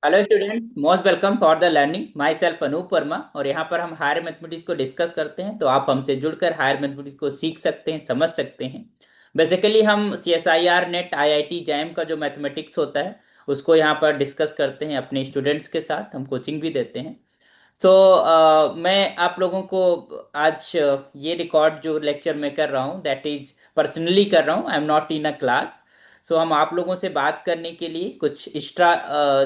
Hello students, most welcome for the learning. Myself Anoop Verma, और यहाँ पर हम हायर मैथमेटिक्स को डिस्कस करते हैं। तो आप हमसे जुड़कर हायर मैथमेटिक्स को सीख सकते हैं, समझ सकते हैं। बेसिकली हम C S I R NET I I T JAM का जो मैथमेटिक्स होता है उसको यहाँ पर डिस्कस करते हैं अपने स्टूडेंट्स के साथ। हम कोचिंग भी देते हैं। सो मैं आप लोगों को आज ये रिकॉर्ड जो लेक्चर मैं कर रहा हूँ दैट इज पर्सनली कर रहा हूँ। I am not in a class. So हम आप लोगों से बात करने के लिए, कुछ एक्स्ट्रा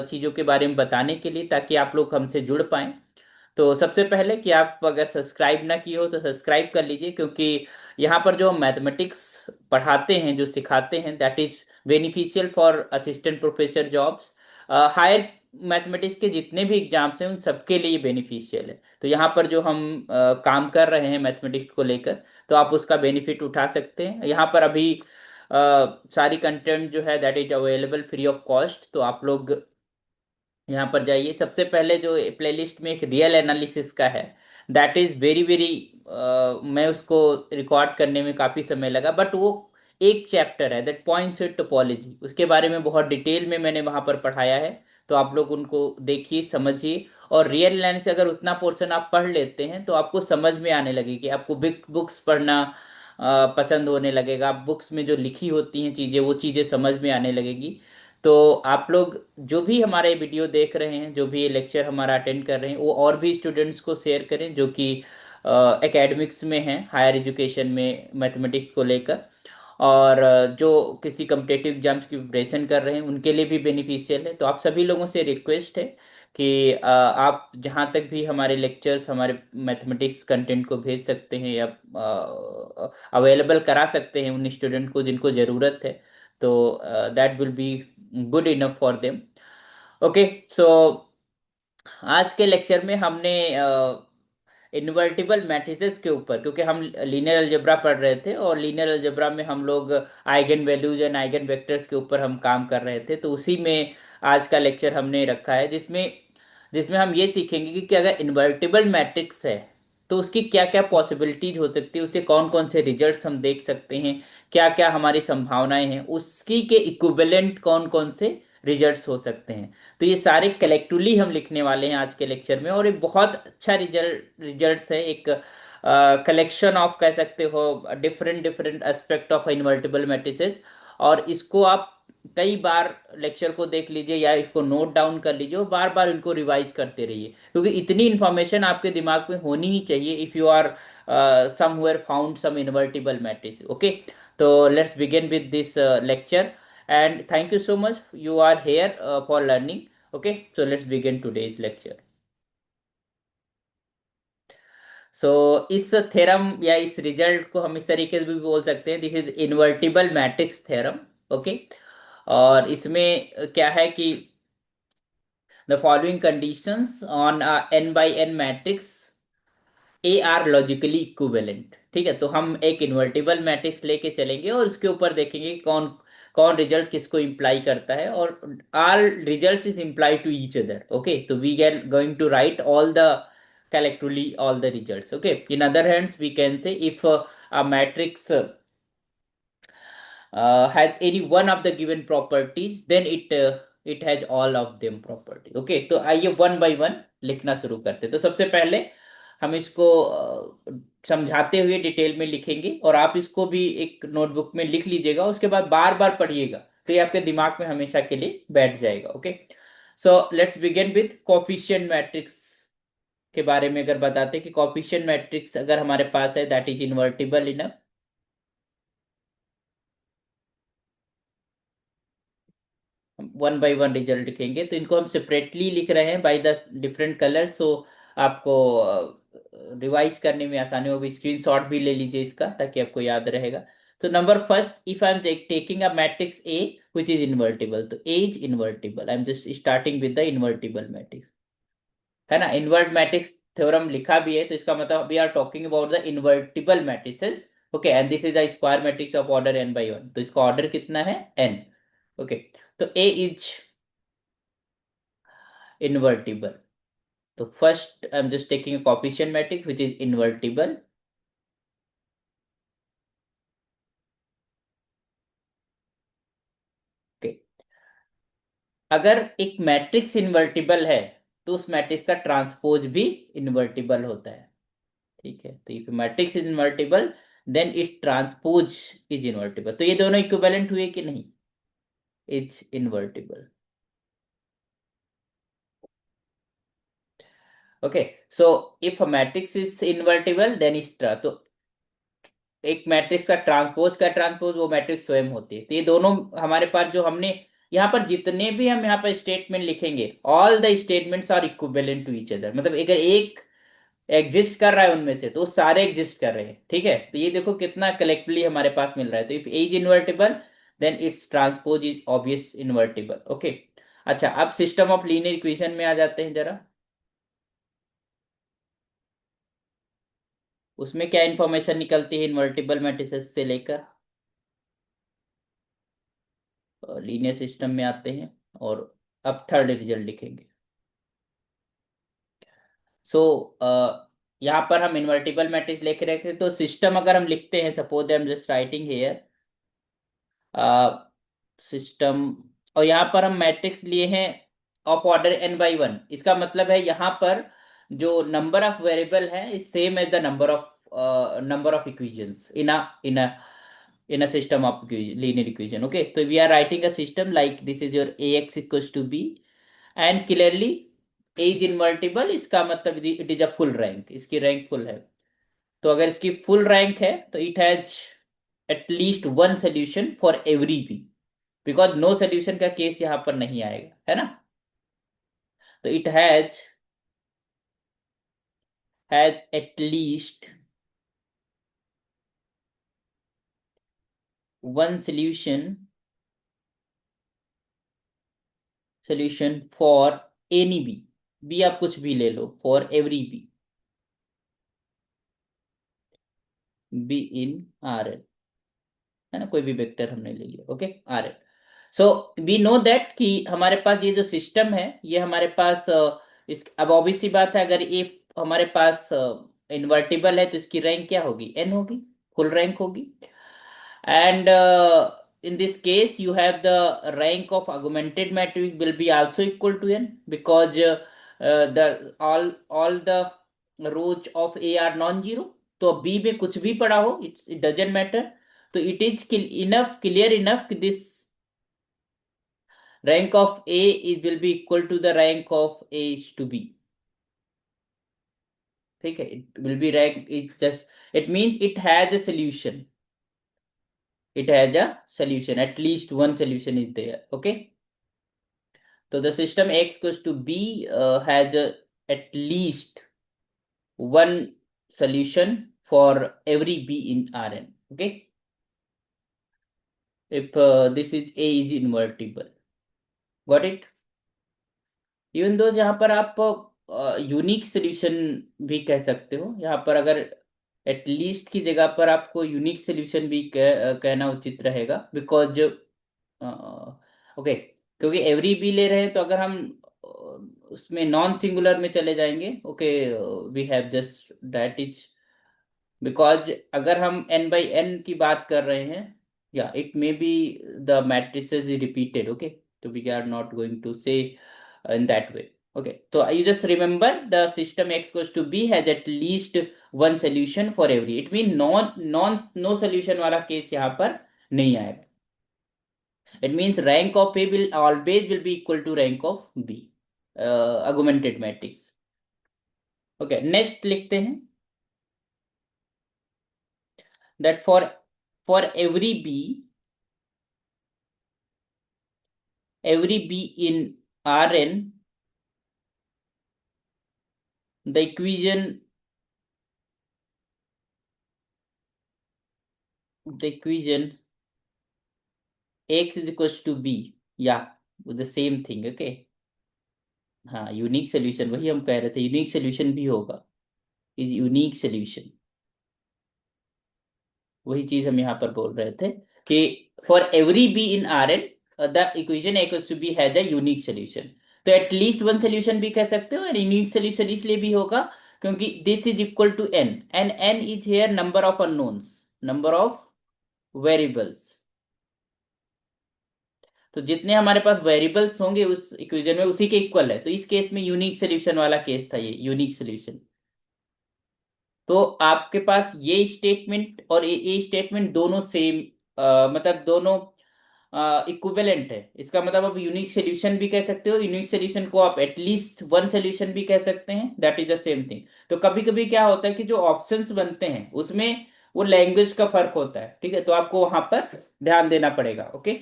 चीज़ों के बारे में बताने के लिए, ताकि आप लोग हमसे जुड़ पाएं। तो सबसे पहले कि आप अगर सब्सक्राइब ना किए हो तो सब्सक्राइब कर लीजिए, क्योंकि यहाँ पर जो हम मैथमेटिक्स पढ़ाते हैं, जो सिखाते हैं, that is beneficial for assistant professor jobs. Higher mathematics के जितने भी एग्जाम्स हैं उन सबके लिए बेनिफिशियल है। तो यहाँ पर जो हम काम कर रहे हैं मैथमेटिक्स को लेकर, तो आप उसका बेनिफिट उठा सकते हैं। यहाँ पर अभी सारी कंटेंट जो है that is available free of cost. तो आप लोग यहाँ पर जाइए। सबसे पहले जो प्लेलिस्ट में एक रियल एनालिसिस का है, दैट इज वेरी वेरी, मैं उसको रिकॉर्ड करने में काफ़ी समय लगा, बट वो एक चैप्टर है दैट पॉइंट्स विद टोपोलॉजी, उसके बारे में बहुत डिटेल में मैंने वहाँ पर पढ़ाया है। तो आप लोग उनको देखिए, समझिए। और रियल एनालिसिस अगर उतना पोर्शन आप पढ़ लेते हैं तो आपको समझ में आने लगेगी। आपको बिग बुक्स पढ़ना पसंद होने लगेगा। बुक्स में जो लिखी होती हैं चीज़ें, वो चीज़ें समझ में आने लगेगी। तो आप लोग जो भी हमारे वीडियो देख रहे हैं, जो भी ये लेक्चर हमारा अटेंड कर रहे हैं, वो और भी स्टूडेंट्स को शेयर करें जो कि एकेडमिक्स में हैं, हायर एजुकेशन में मैथमेटिक्स को लेकर। और जो किसी कम्पिटेटिव एग्जाम्स की प्रिपरेशन कर रहे हैं उनके लिए भी बेनिफिशियल है। तो आप सभी लोगों से रिक्वेस्ट है कि आप जहाँ तक भी हमारे लेक्चर्स, हमारे मैथमेटिक्स कंटेंट को भेज सकते हैं या अवेलेबल करा सकते हैं उन स्टूडेंट को जिनको ज़रूरत है। तो that will be good enough for them. Okay. So आज के लेक्चर में हमने इन्वर्टिबल मैट्रिसेस के ऊपर, क्योंकि हम लीनियर अलजेब्रा पढ़ रहे थे और लीनियर अलजेब्रा में हम लोग eigen values and eigen vectors के ऊपर हम काम कर रहे थे, तो उसी में आज का लेक्चर हमने रखा है, जिसमें जिसमें हम ये सीखेंगे कि अगर इन्वर्टिबल मैट्रिक्स है तो उसकी क्या क्या पॉसिबिलिटीज हो सकती है, उससे कौन कौन से रिजल्ट्स हम देख सकते हैं, क्या क्या हमारी संभावनाएं हैं, उसकी के इक्विवेलेंट कौन कौन से रिजल्ट्स हो सकते हैं। तो ये सारे कलेक्टिवली हम लिखने वाले हैं आज के लेक्चर में, और ये बहुत अच्छा रिजल्ट्स है। एक कलेक्शन ऑफ, कह सकते हो, different different aspect of invertible matrices. और इसको आप कई बार लेक्चर को देख लीजिए या इसको नोट डाउन कर लीजिए और बार बार इनको रिवाइज करते रहिए, क्योंकि इतनी इंफॉर्मेशन आपके दिमाग में होनी ही चाहिए if you are somewhere found some invertible matrix. Okay. तो let's begin with this lecture, and thank you so much you are here for learning. Okay, so let's begin today's lecture. So इस theorem या इस result को हम इस तरीके से भी बोल सकते हैं, this is invertible matrix theorem. Okay. और इसमें क्या है कि the following conditions on n by n matrix A R logically equivalent. ठीक है, तो हम एक इन्वर्टिबल मैट्रिक्स लेके चलेंगे और उसके ऊपर देखेंगे कि कौन कौन रिजल्ट किसको इंप्लाई करता है, और all results is imply to each other. Okay, तो we are going to write all the collectively all the results. Okay, in other hands we can say if a matrix has any one of the given properties, then it has all of them property. Okay, तो आइए one by one लिखना शुरू करते हैं। तो सबसे पहले हम इसको समझाते हुए डिटेल में लिखेंगे, और आप इसको भी एक नोटबुक में लिख लीजिएगा, उसके बाद बार बार पढ़िएगा, तो ये आपके दिमाग में हमेशा के लिए बैठ जाएगा। Okay. So let's begin with coefficient matrix के बारे में अगर बताते हैं कि कोफिशिएंट मैट्रिक्स अगर हमारे पास है that is invertible enough. One by one result लिखेंगे, तो इनको हम सेपरेटली लिख रहे हैं बाय द डिफरेंट कलर्स, सो आपको रिवाइज करने में आसानी होगी। स्क्रीनशॉट भी ले लीजिए इसका ताकि आपको याद रहेगा। तो number first, if I am taking a matrix A which is invertible, तो A is invertible. I am just starting with the invertible matrix, है ना। इन्वर्ट मैट्रिक्स थ्योरम लिखा भी है, तो इसका मतलब we are talking about the invertible matrices. Okay, and this is a square matrix of order n by 1, तो इसका ऑर्डर कितना है n। ओके, तो A is invertible. So first I'm just taking a coefficient matrix which is invertible. Okay, अगर एक matrix invertible है तो उस मैट्रिक्स का ट्रांसपोज भी इन्वर्टिबल होता है। ठीक है, तो if matrix is invertible then its transpose is invertible. तो ये दोनों इक्विवेलेंट हुए कि नहीं? Is invertible. Okay, so if matrix is invertible then is तो एक मैट्रिक्स का ट्रांसपोज वो मैट्रिक्स स्वयं होती है। तो ये दोनों हमारे पास जो हमने यहाँ पर जितने भी हम यहाँ पर स्टेटमेंट लिखेंगे, all the statements are equivalent to each other. मतलब अगर एक एग्जिस्ट कर रहा है उनमें से तो वो सारे एग्जिस्ट कर रहे हैं। ठीक है, तो ये देखो कितना कलेक्टिवली हमारे पास मिल रहा है। तो if A is invertible then its transpose is obvious invertible. Okay, अच्छा अब सिस्टम ऑफ लीनियर इक्वेशन में आ जाते हैं जरा। उसमें क्या इंफॉर्मेशन निकलती है इन्वर्टिबल मैट्रिसेस से लेकर? लीनियर सिस्टम में आते हैं और अब थर्ड रिजल्ट लिखेंगे। सो यहाँ पर हम इन्वर्टिबल मैट्रिक्स लिख रहे थे, तो सिस्टम अगर हम लिखते हैं, suppose I am just writing here system, और यहाँ पर हम मैट्रिक्स लिए हैं ऑफ ऑर्डर n/1। इसका मतलब है यहाँ पर जो नंबर ऑफ वेरिएबल है is same as the number of equations in a system of linear equation. Okay, तो we are writing a system like this is your ax equals to b and clearly a is invertible. इसका मतलब it is a full rank, इसकी rank full है। तो अगर इसकी full rank है तो it has at least one solution for every B, because no solution का केस यहां पर नहीं आएगा, है ना। तो it has at least one solution for any B. B आप कुछ भी ले लो, for every B, B in R L, है ना, कोई भी वेक्टर हमने ले लिया। Okay, R L. So we know that कि हमारे पास ये जो सिस्टम है ये हमारे पास इस अब ऑब्वियस सी बात है, अगर ये हमारे पास इन्वर्टिबल है तो इसकी रैंक क्या होगी? एन होगी, फुल रैंक होगी। And in this case you have the rank of augmented matrix will be also equal to n, because the all the rows of a are non-zero। तो b में कुछ भी पड़ा हो it doesn't matter। तो it is enough, clear enough कि this rank of a is will be equal to the rank of a is to b। ठीक है, it will be rank, it just it means it has a solution, it has a solution, at least one solution is there। Okay, so the system x goes to b has at least one solution for every b in Rn। Okay, if this is a is invertible, got it? Even though यहाँ पर आप unique solution भी कह सकते हो। यहाँ पर अगर एटलीस्ट की जगह पर आपको यूनिक सोल्यूशन भी कहना उचित रहेगा, बिकॉज ओके, क्योंकि एवरी बी ले रहे हैं तो अगर हम उसमें नॉन सिंगुलर में चले जाएंगे, okay, we have just that is because अगर हम n बाई n की बात कर रहे हैं, या it may be the matrices repeated. Okay, तो we are not going to say in that way। okay, so you just remember the system x goes to b has at least one solution for every, it mean no solution वाला case यहाँ पर नहीं आएगा। it means rank of a will always will be equal to rank of b, augmented matrix। okay, next लिखते हैं that for every b in Rn the equation x is equals to b, या the same thing। okay, हाँ, unique solution वही हम कह रहे थे, unique solution भी होगा, इज यूनिक सोल्यूशन। वही चीज हम यहाँ पर बोल रहे थे कि for every B in R N the equation A equals to B has a unique solution. तो एटलीस्ट वन सोल्यूशन भी कह सकते हो, और यूनिक सोल्यूशन इसलिए भी होगा क्योंकि this is equal to N, and N is here number of unknowns, number of variables. तो जितने हमारे पास वेरिएबल्स होंगे उस इक्वेशन में उसी के इक्वल है, तो इस केस में यूनिक सोल्यूशन वाला केस था, ये यूनिक सोल्यूशन। तो आपके पास ये स्टेटमेंट और ये स्टेटमेंट दोनों सेम, मतलब दोनों इक्विवेलेंट है। इसका मतलब आप यूनिक सोल्यूशन भी कह सकते हो, यूनिक सोल्यूशन को आप एटलीस्ट वन सोल्यूशन भी कह सकते हैं, that is the same thing. तो कभी कभी क्या होता है कि जो ऑप्शंस बनते हैं उसमें वो लैंग्वेज का फर्क होता है, ठीक है, तो आपको वहां पर ध्यान देना पड़ेगा। Okay,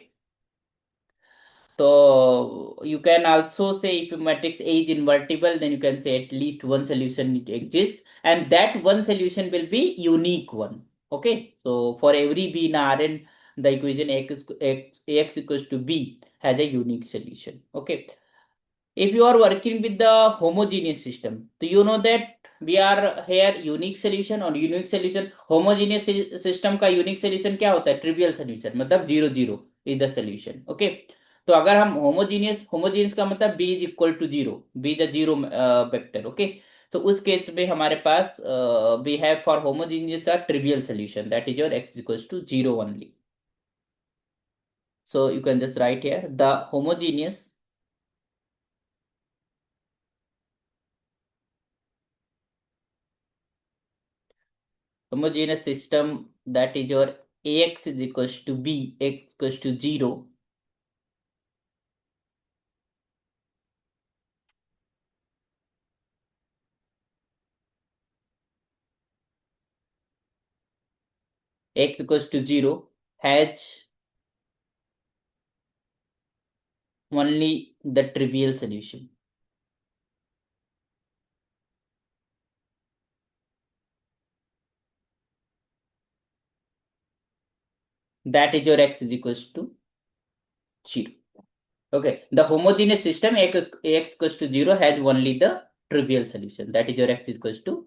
so you can also say if your matrix A is invertible, then you can say at least one solution exists, and that one solution will be unique one. Okay, so for every B in Rn, the equation Ax equals to B has a unique solution. Okay, if you are working with the homogeneous system, so you know that we are here unique solution और unique solution, homogeneous system का unique solution क्या होता है, trivial solution, मतलब zero zero is the solution. Okay, तो अगर हम homogeneous का मतलब b is equal to zero, b is a zero vector. Okay, तो उस केस में हमारे पास we have for homogeneous a trivial solution, that is your x equals to zero only. So you can just write here the homogeneous system, that is your ax is equals to b, x equals to 0, x equals to 0 has only the trivial solution, that is your x is equals to 0. Okay, the homogeneous system ax equals to 0 has only the trivial solution, that is your x is equals to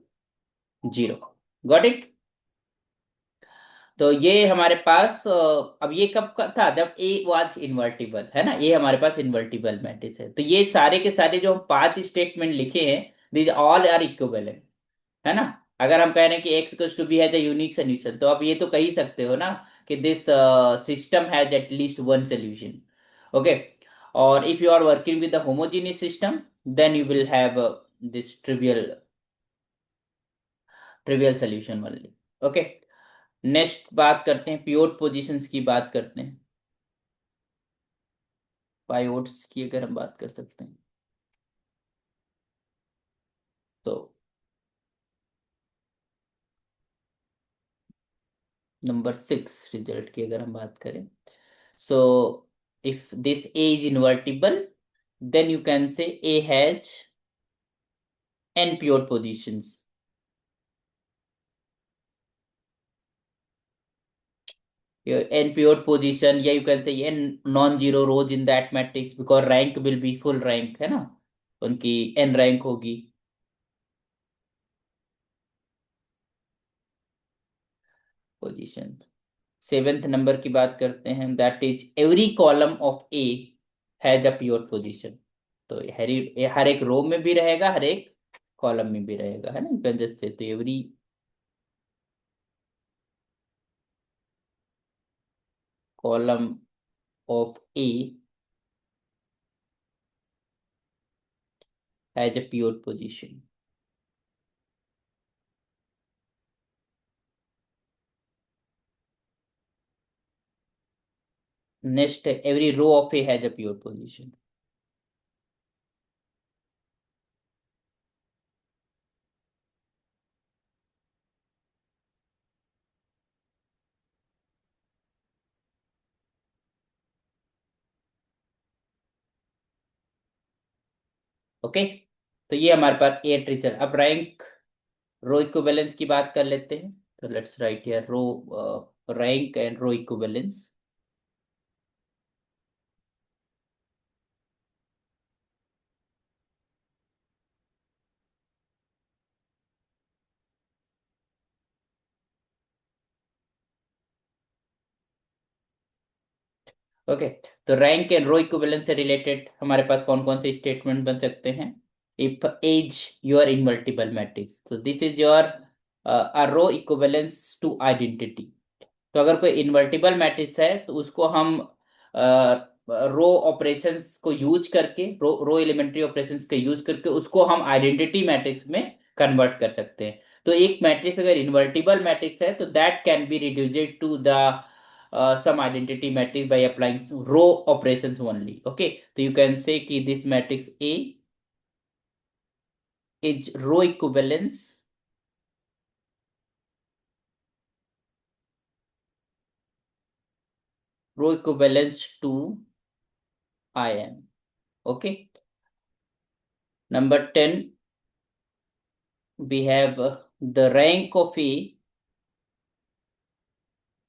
0. Got it? तो ये हमारे पास अब ये कब का था, जब ए was invertible, है ना, ये हमारे पास इन्वर्टिबल मैट्रिक्स है। तो ये सारे के सारे जो हम पांच स्टेटमेंट लिखे हैं, दीज ऑल आर इक्विवेलेंट, है ना। अगर हम कह रहे हैं कि X equals to B has a unique solution, तो आप ये तो कह ही सकते हो ना कि this system has at least one solution. Okay, और if you are working with the homogeneous system, then you will have this trivial solution only. Okay, next बात करते हैं, पिवोट पोजीशंस की बात करते हैं, पाइवोट्स की अगर हम बात कर सकते हैं तो नंबर 6 रिजल्ट की अगर हम बात करें, so if this A is invertible, then you can say A has n pivot positions. N pivot position, या you can say n non-zero rows in that matrix because rank will be full rank, है ना, उनकी n rank होगी। Position, seventh number की बात करते हैं, that is every column of A has a pivot position. तो हर एक रो में भी रहेगा, हर एक कॉलम में भी रहेगा, है ना, यू कैन जस्ट से, तो every column of A has a pivot position. Next, every row of A has a pivot position. Okay, तो ये हमारे पास ए ट्रीचर। अब रैंक रो इक्विवेलेंस की बात कर लेते हैं, तो let's write here row rank and row equivalence. Okay, तो रैंक एंड रो इक्विवेलेंस से रिलेटेड हमारे पास कौन कौन से स्टेटमेंट बन सकते हैं। If as your invertible matrix, तो this is your a row equivalence to identity. तो अगर कोई इन्वर्टिबल मैट्रिक्स है तो उसको हम रो ऑपरेशंस को यूज करके, रो एलिमेंट्री ऑपरेशंस के यूज करके उसको हम आइडेंटिटी मैट्रिक्स में कन्वर्ट कर सकते हैं। तो एक मैट्रिक्स अगर इन्वर्टिबल मैट्रिक्स है तो that can be reduced to the some identity matrix by applying row operations only. Okay, so you can say कि this matrix A is row equivalence to IM. Okay, number 10, we have the rank of A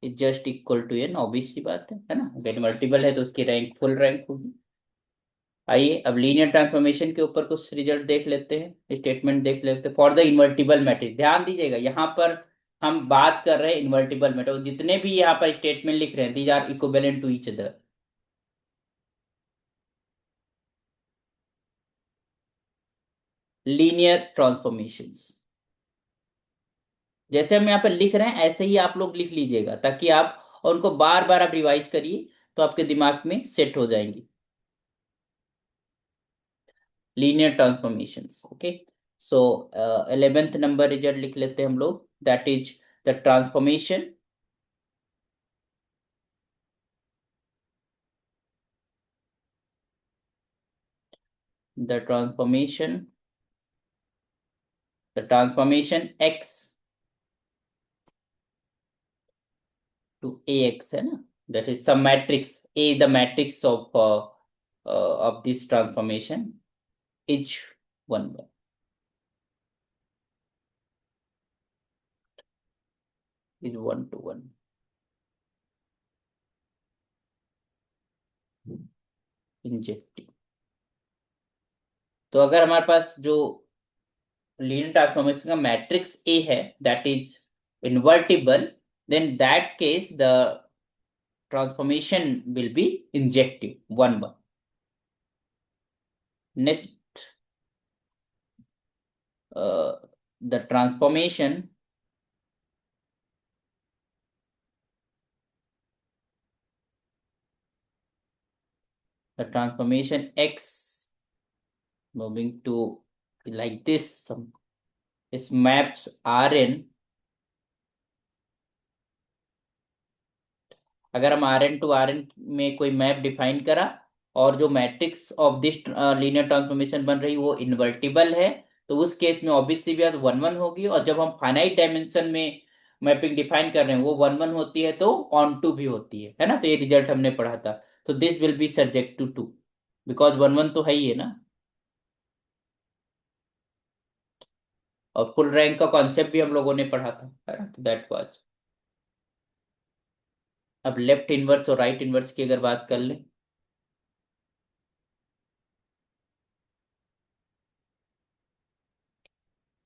is just equal to n, obvious सी बात है ना, अगर multiple है तो उसकी rank full rank होगी। आइए अब लीनियर ट्रांसफॉर्मेशन के ऊपर कुछ रिजल्ट देख लेते हैं, स्टेटमेंट देख लेते हैं फॉर द इन्वर्टिबल मैट्रिक्स। ध्यान दीजिएगा यहाँ पर हम बात कर रहे हैं इन्वर्टिबल मैट्रिक्स, जितने भी यहाँ पर स्टेटमेंट लिख रहे हैं these are equivalent to each other. Linear transformations जैसे हम यहाँ पर लिख रहे हैं ऐसे ही आप लोग लिख लीजिएगा, ताकि आप और उनको बार बार आप रिवाइज करिए तो आपके दिमाग में सेट हो जाएंगी। Linear transformations, okay. So 11th number result लिख लेते हैं हम लोग, that is the transformation the transformation the transformation x to ax है ना, that is some matrix A, the matrix of this transformation is 1 is 1 to 1 injective. तो अगर हमारे पास जो लीनियर ट्रांसफॉर्मेशन का मैट्रिक्स ए है that is invertible, then that case the transformation will be injective 1 1। Next, the transformation x moving to like this, some is maps Rn। अगर हम Rn to Rn में कोई मैप डिफाइन करा और जो matrix of this linear transformation बन रही वो इन्वर्टिबल है, तो उस केस में ऑब्वियस सी बात 1 1 होगी। और जब हम फाइनाइट डायमेंशन में मैपिंग डिफाइन कर रहे हैं वो 1 1 होती है तो ऑन टू भी होती है ना। तो ये रिजल्ट हमने पढ़ा था। तो this will be subject to 2 because 1 1 तो है ही है ना। और फुल रैंक का कॉन्सेप्ट भी हम लोगों ने पढ़ा था, है ना, तो दैट वाज। अब लेफ्ट इनवर्स और राइट इनवर्स की अगर बात कर लें,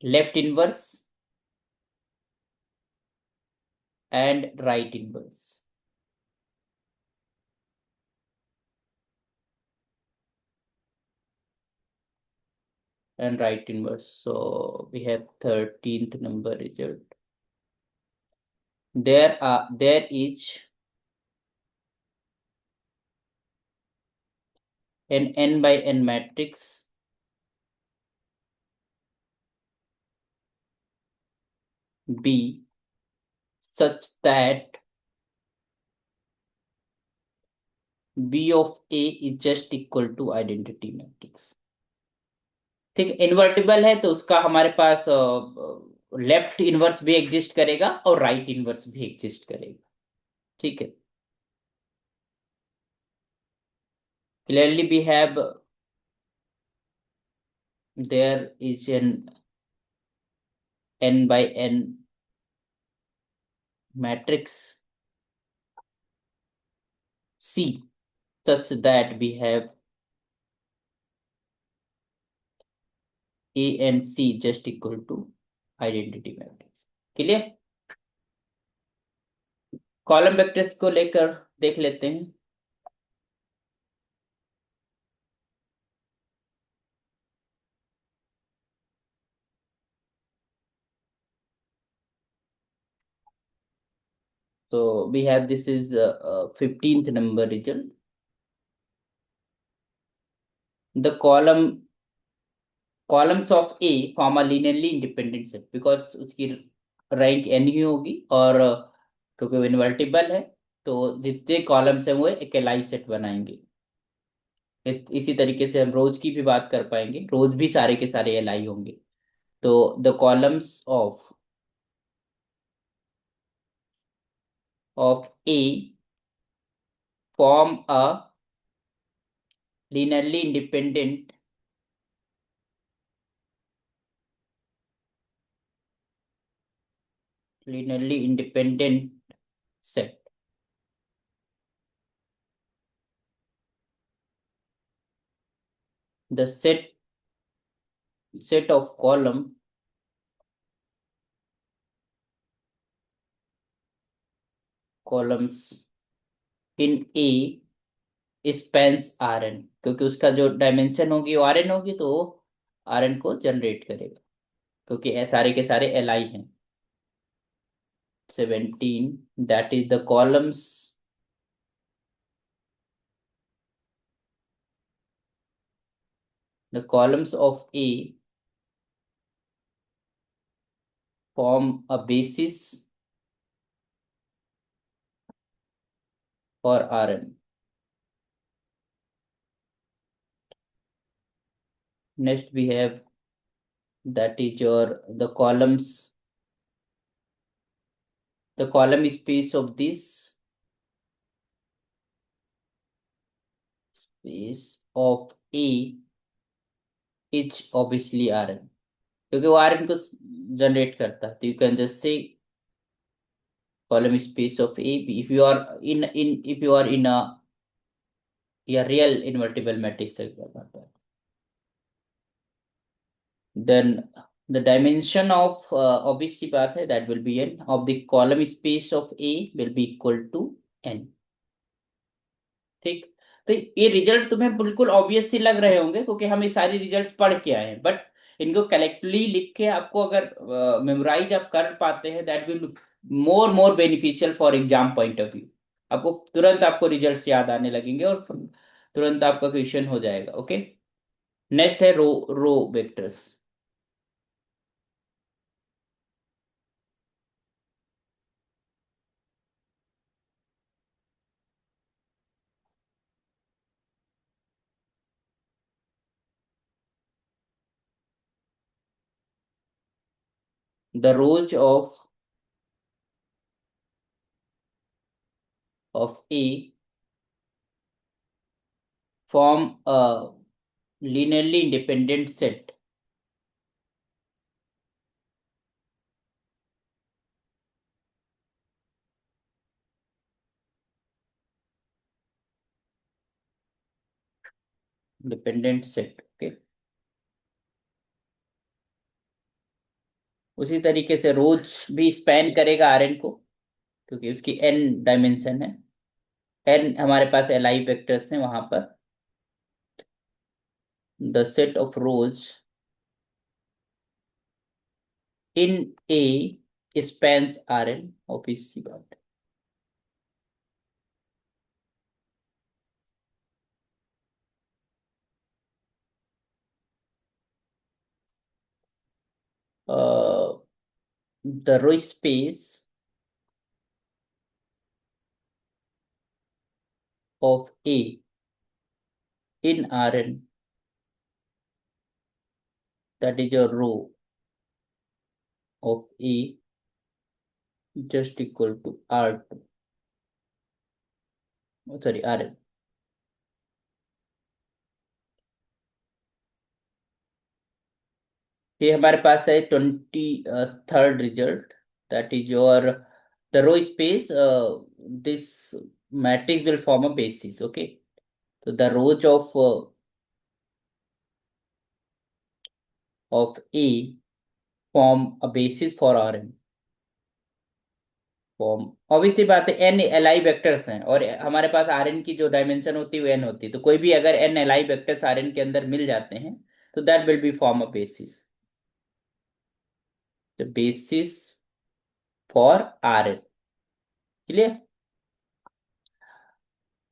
left inverse and right inverse. And right inverse. So we have 13th number result. There is an n by n matrix B such that B of A is just equal to identity matrix। ठीक है, invertible है तो उसका हमारे पास left inverse भी exist करेगा और right inverse भी एग्जिस्ट करेगा। ठीक है, clearly we have there is an n by n matrix C such that we have A and C just equal to identity matrix। Clear. Column vectors को लेकर देख लेते हैं। तो we have this is 15th number result. The columns of A form a linearly independent set, because उसकी rank N ही होगी, और क्योंकि वो इनवर्टिबल है, तो जितने कॉलम्स हैं वो एक एलाई सेट बनाएंगे। इसी तरीके से हम रोज की भी बात कर पाएंगे, रोज भी सारे के सारे एलाई होंगे। तो the columns of A form a linearly independent linearly independent set. The set of columns in A spans Rn, क्योंकि उसका जो डायमेंशन होगी वो Rn होगी, तो वो Rn को जनरेट करेगा, क्योंकि ये सारे के सारे Li हैं। 17, that is the columns of A form a basis for Rn. Next we have, that is your the column space of this space of A is obviously Rn, क्योंकि वो Rn को जनरेट करता है, तो you can just से column space of A if you are in a real invertible matrix like that. Then the dimension of obviously बात है, that will be n of the column space of A will be equal to n। ठीक। तो ये result तुम्हें बिल्कुल obvious सी लग रहे होंगे, क्योंकि हम ये सारी रिजल्ट्स पढ़ के आए हैं, बट इनको कलेक्टिवली लिख के आपको अगर मेमोराइज आप कर पाते हैं, that will more more beneficial for exam point of view. आपको तुरंत आपको रिजल्ट्स याद आने लगेंगे, और तुरंत आपका क्वेश्चन हो जाएगा। ओके। नेक्स्ट है row row vectors. The rows of A form a linearly independent set dependent set. Okay. उसी तरीके से रोज भी स्पैन करेगा Rn को, क्योंकि उसकी n डायमेंशन है। n हमारे पास Li वेक्टर्स हैं वहां पर। The set of rows in A spans Rn, obvious सी बात है। The row space of A in Rn, that is your row of A just equal to R2, sorry Rn। ये हमारे पास है 23rd result, that is your the row space, this matrix will form a basis. Okay. तो the rows of A form a basis for Rn। Form obviously बात है, n Li vectors हैं, और हमारे पास Rn की जो डायमेंशन होती है वो n होती है, तो कोई भी अगर n Li वेक्टर्स Rn के अंदर मिल जाते हैं, तो that will B form a basis, the basis for Rn। Clear.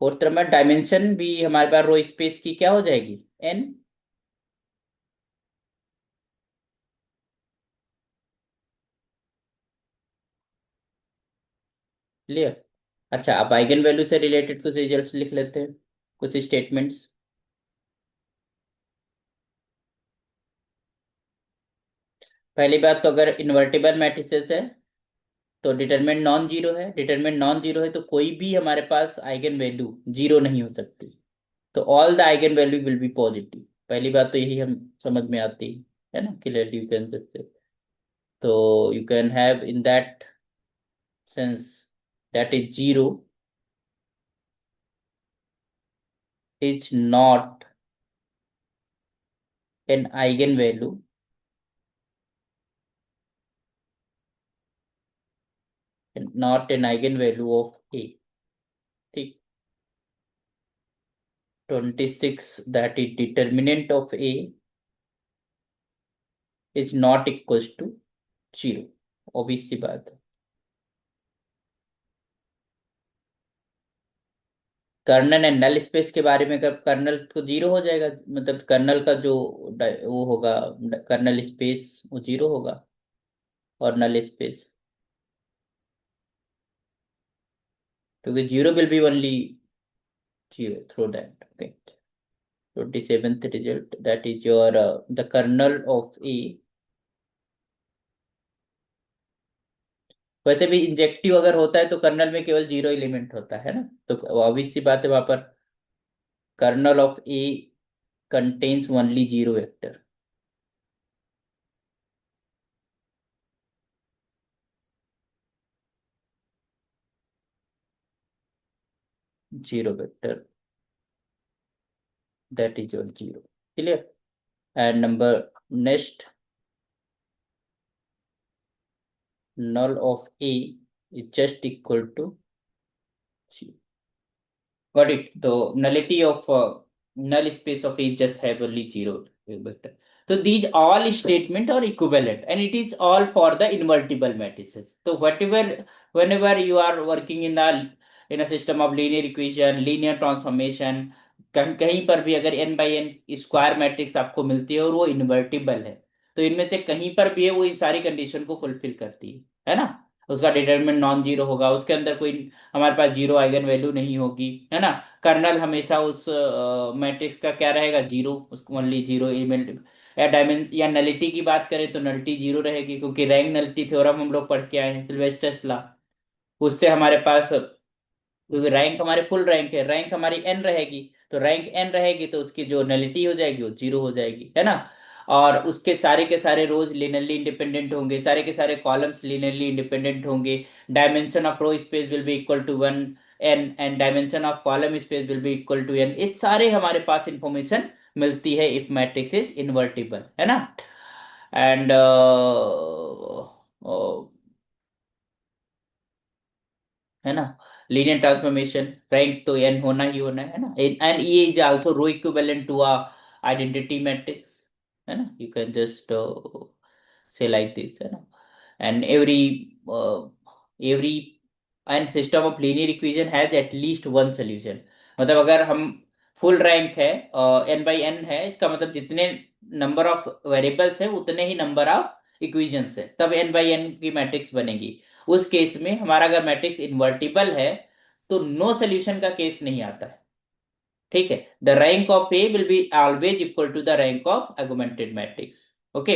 और तरह में डायमेंशन भी हमारे पास रो स्पेस की क्या हो जाएगी, एन। क्लियर। अच्छा, आप आइगन वैल्यू से रिलेटेड कुछ रिजल्ट्स लिख लेते हैं, कुछ स्टेटमेंट्स। पहली बात तो अगर इन्वर्टिबल मैट्रिसेस है तो डिटरमिनेंट नॉन जीरो है। डिटरमिनेंट नॉन जीरो है तो कोई भी हमारे पास आइगन वैल्यू जीरो नहीं हो सकती। तो all the eigen value will be positive. पहली बात तो यही हम समझ में आती है ना, क्लियरली यू कैन से। तो you can have in that sense that is 0 is not an eigenvalue, and not an eigenvalue of A. ठीक। 26 that is determinant of A is not equals to 0। obvious सी बात है। Colonel and null space के बारे में, अगर colonel तो zero हो जाएगा, मतलब कर्नल का जो वो होगा, कर्नल स्पेस वो जीरो होगा, और नल स्पेस, क्योंकि zero will be only zero through that. Okay. 27th result, that is your the kernel of A। वैसे भी इंजेक्टिव अगर होता है तो कर्नल में केवल जीरो एलिमेंट होता है ना, तो ऑब्वियस सी बात है वहां पर kernel of A contains only zero vector. Zero vector, that is your zero. Clear. And number next, null of A is just equal to 0। Got it? The nullity of null space of A just have only zero vector. So these all statement are equivalent, and it is all for the invertible matrices. So whatever, whenever you are working in a system of linear equation, linear transformation, कहीं कहीं पर भी अगर n by N square matrix आपको मिलती है और वो इन्वर्टिबल है, तो इनमें से कहीं पर भी है वो इन सारी कंडीशन को फुलफिल करती है ना। उसका डिटरमिनेंट नॉन जीरो होगा, उसके अंदर कोई हमारे पास जीरो आइगन वैल्यू नहीं होगी, है ना। कर्नल हमेशा उस मैट्रिक्स का क्या रहेगा, जीरो, उसको ओनली जीरो एलिमेंट। या डायमेंशन या नलिटी की बात करें तो नलिटी जीरो रहेगी, क्योंकि रैंक नलिटी थ्योरम हम लोग पढ़ के आए हैं, सिल्वेस्टर्स लॉ। उससे हमारे पास, क्योंकि रैंक हमारे फुल रैंक है, रैंक हमारी एन रहेगी, तो रैंक एन रहेगी तो उसकी जो नलिटी हो जाएगी वो जीरो हो जाएगी, है ना। और उसके सारे के सारे रोज लिनियरली इंडिपेंडेंट होंगे, सारे के सारे कॉलम्स लिनियरली इंडिपेंडेंट होंगे। Dimension of row space will be equal to one N, and dimension of column space will be equal to N. ये सारे हमारे पास इंफॉर्मेशन मिलती है इफ मैट्रिक्स इज इन्वर्टिबल, है ना। एंड है ना, लीनियर ट्रांसफॉर्मेशन, रैंक तो एन होना ही होना है ना। एंड ये is also row equivalent to a identity matrix, है ना। You can just say like this, है ना। and every and system of linear equation has at least one solution। मतलब अगर हम फुल रैंक है, n बाई एन है, इसका मतलब जितने नंबर ऑफ वेरिएबल्स है उतने ही नंबर ऑफ इक्वेशंस है, तब n बाई एन की मैट्रिक्स बनेगी। उस केस में हमारा अगर मैट्रिक्स इन्वर्टिबल है तो नो सोल्यूशन का केस नहीं आता है। ठीक है, the rank of A will be always equal to the rank of augmented matrix. Okay.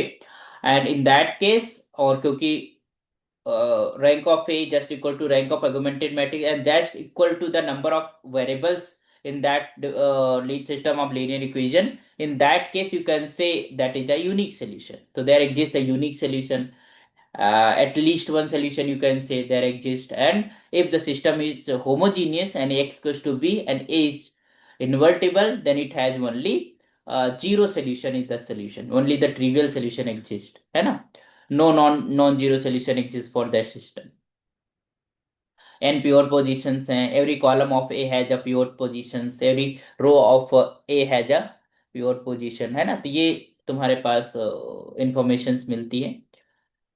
And in that case, और क्योंकि rank of A just equal to rank of augmented matrix and that's equal to the number of variables in that lead system of linear equation, in that case you can say that is a unique solution. So there exists a unique solution, at least one solution you can say there exists. And if the system is homogeneous and x equals to b and a is invertible, then it has only zero solution is the solution, only the trivial solution exists, है ना। no non-zero solution exists for that system। n pivot positions हैं, every column of A has a pivot positions, every row of A has a pivot position, है ना। तो ये तुम्हारे पास information मिलती है।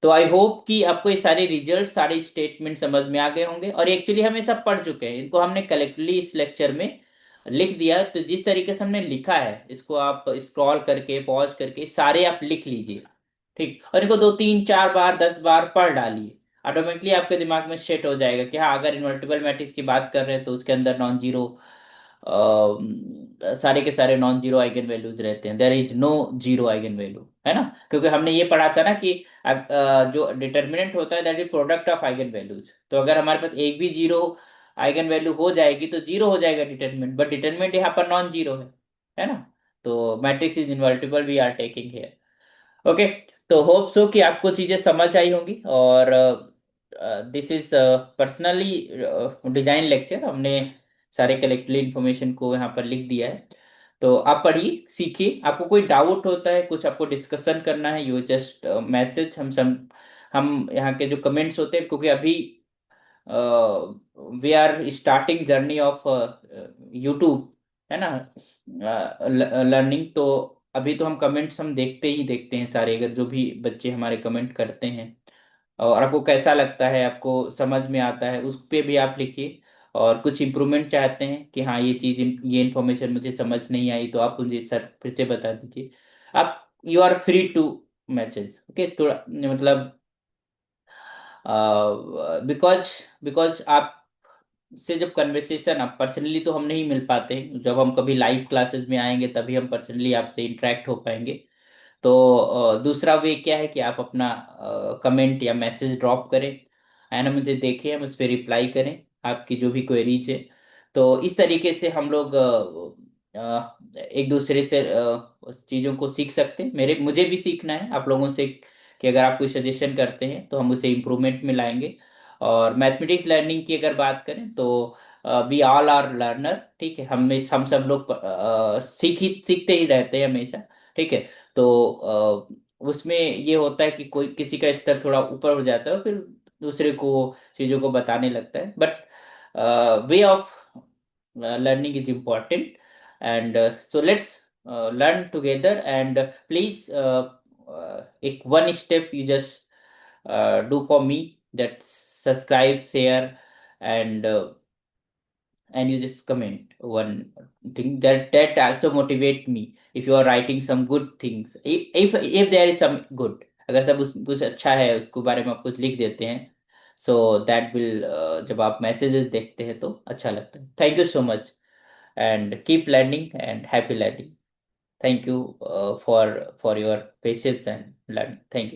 तो आई होप कि आपको ये सारे रिजल्ट, सारे स्टेटमेंट समझ में आ गए होंगे, और एक्चुअली हम ये सब पढ़ चुके हैं, इनको हमने कलेक्टिवली इस लेक्चर में लिख दिया तो जिस तरीके से हमने लिखा है इसको आप स्क्रॉल करके पॉज करके सारे आप लिख लीजिए। ठीक, और इनको 2 3 4 बार 10 बार पढ़ डालिए। ऑटोमेटिकली आपके दिमाग में सेट हो जाएगा कि हाँ, अगर इनवर्टिबल मैट्रिक्स की बात कर रहे हैं तो उसके अंदर नॉन जीरो, सारे के सारे नॉन जीरो आइगन वैल्यूज रहते हैं, there is no zero eigen value, है ना। क्योंकि हमने ये पढ़ा था ना कि जो डिटर्मिनेंट होता है that is product of eigen values. तो अगर हमारे पास एक भी जीरो आइगन वैल्यू हो जाएगी तो जीरो हो जाएगा डिटर्मिनेंट, बट डिटर्मिनेंट यहाँ पर नॉन जीरो है ना। तो matrix is invertible we are taking here. Okay, तो होप सो कि आपको चीजें समझ आई होंगी। और this is personally design lecture, हमने सारे कलेक्टिव इंफॉर्मेशन को यहाँ पर लिख दिया है। तो आप पढ़िए सीखिए, आपको कोई डाउट होता है, कुछ आपको डिस्कशन करना है, यू जस्ट मैसेज। हम यहाँ के जो कमेंट्स होते हैं, क्योंकि अभी we are starting journey of YouTube, है ना, लर्निंग। तो अभी तो हम कमेंट्स हम देखते ही देखते हैं सारे, अगर जो भी बच्चे हमारे कमेंट करते हैं और आपको कैसा लगता है, आपको समझ में आता है, उस पे भी आप लिखिए। और कुछ इम्प्रूवमेंट चाहते हैं कि हाँ ये चीज़, ये इन्फॉर्मेशन मुझे समझ नहीं आई, तो आप मुझे सर फिर से बता दीजिए। आप, you are free to message, okay. थोड़ा मतलब बिकॉज बिकॉज आप से जब कन्वर्सेशन, आप पर्सनली तो हम नहीं मिल पाते, जब हम कभी लाइव क्लासेस में आएंगे तभी हम पर्सनली आपसे इंटरेक्ट हो पाएंगे। तो दूसरा वे क्या है कि आप अपना कमेंट या मैसेज ड्रॉप करें, है ना, मुझे देखें, हम उस पर रिप्लाई करें आपकी जो भी क्वेरीज है। तो इस तरीके से हम लोग एक दूसरे से चीज़ों को सीख सकते हैं। मुझे भी सीखना है आप लोगों से कि अगर आप कोई सजेशन करते हैं तो हम उसे इम्प्रूवमेंट में लाएंगे। और मैथमेटिक्स लर्निंग की अगर बात करें तो वी ऑल आर लर्नर, ठीक है। हम सब लोग सीखते ही रहते हैं हमेशा, ठीक है। तो उसमें ये होता है कि कोई किसी का स्तर थोड़ा ऊपर हो जाता है फिर दूसरे को चीज़ों को बताने लगता है, but way of learning is important. And so let's learn together. And please, एक one step you just do for me, that subscribe, share, and and you just comment one thing, that also motivate me. If you are writing some good things, if there is some good, अगर सब कुछ अच्छा है उसको बारे में आप कुछ लिख देते हैं, सो दैट विल, जब आप मैसेजेस देखते हैं तो अच्छा लगता है। Thank you so much and keep learning and happy learning. Thank you for your patience and learning. Thank you.